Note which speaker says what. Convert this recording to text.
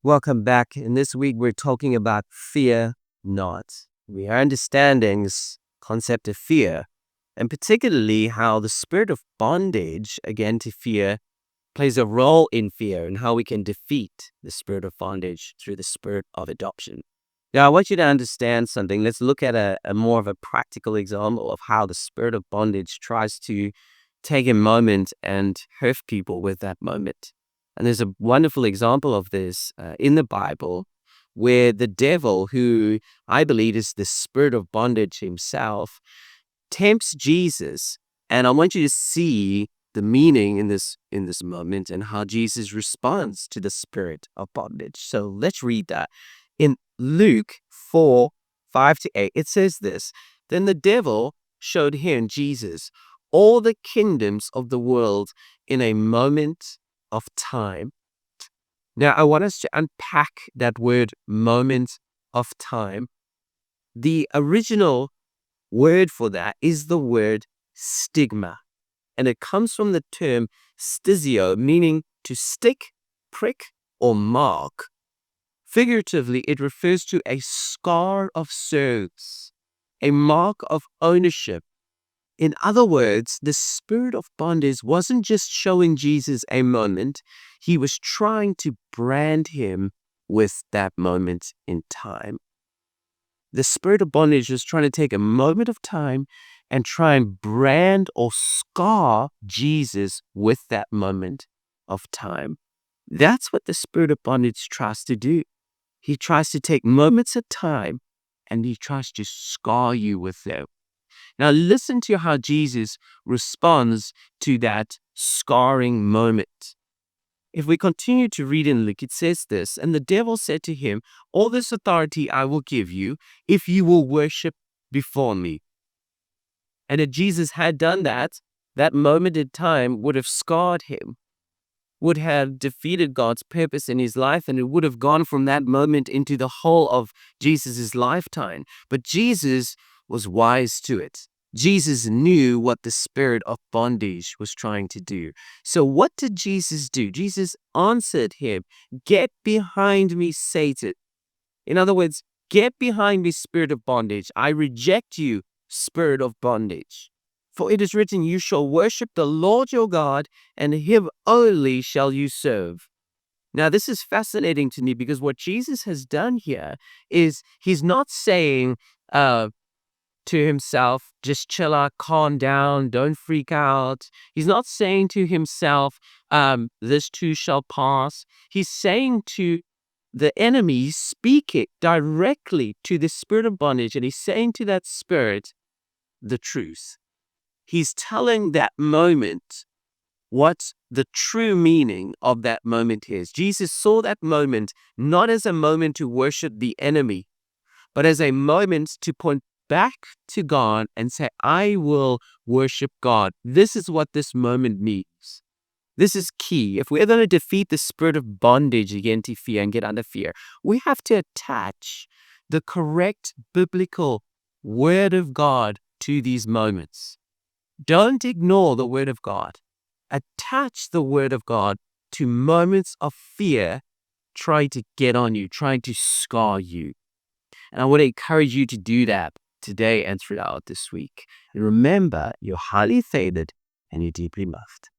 Speaker 1: Welcome back. And this week we're talking about fear not. We are understanding this concept of fear, and particularly how the spirit of bondage, again to fear, plays a role in fear and how we can defeat the spirit of bondage through the spirit of adoption. Now, I want you to understand something. Let's look at a more of a practical example of how the spirit of bondage tries to take a moment and hurt people with that moment. And there's a wonderful example of this in the Bible where the devil, who I believe is the spirit of bondage himself, tempts Jesus. And I want you to see the meaning in this moment and how Jesus responds to the spirit of bondage. So let's read that. In Luke 4:5-8, it says this: Then the devil showed him, Jesus, all the kingdoms of the world in a moment of time. Now, I want us to unpack that word moment of time. The original word for that is the word stigma, and it comes from the term stisio, meaning to stick, prick, or mark. Figuratively, it refers to a scar of service, a mark of ownership. In other words, the spirit of bondage wasn't just showing Jesus a moment, he was trying to brand him with that moment in time. The spirit of bondage was trying to take a moment of time and try and brand or scar Jesus with that moment of time. That's what the spirit of bondage tries to do. He tries to take moments of time and he tries to scar you with them. Now listen to how Jesus responds to that scarring moment. If we continue to read in Luke, it says this: And the devil said to him, All this authority I will give you if you will worship before me. And if Jesus had done that, that moment in time would have scarred him, would have defeated God's purpose in his life, and it would have gone from that moment into the whole of Jesus' lifetime. But Jesus was wise to it. Jesus knew what the spirit of bondage was trying to do. So what did Jesus do? Jesus answered him, Get behind me, Satan. In other words, get behind me, spirit of bondage. I reject you, spirit of bondage. For it is written, You shall worship the Lord your God, and him only shall you serve. Now, this is fascinating to me because what Jesus has done here is he's not saying to himself, just chill out, calm down, don't freak out. He's not saying to himself, this too shall pass. He's saying to the enemy, speaking directly to the spirit of bondage, and he's saying to that spirit the truth. He's telling that moment what the true meaning of that moment is. Jesus saw that moment not as a moment to worship the enemy, but as a moment to point back to God and say, I will worship God. This is what this moment means. This is key. If we're going to defeat the spirit of bondage again to fear and get under fear, we have to attach the correct biblical word of God to these moments. Don't ignore the word of God. Attach the word of God to moments of fear trying to get on you, trying to scar you. And I want to encourage you to do that today and throughout this week. And remember, you're highly favored and you're deeply loved.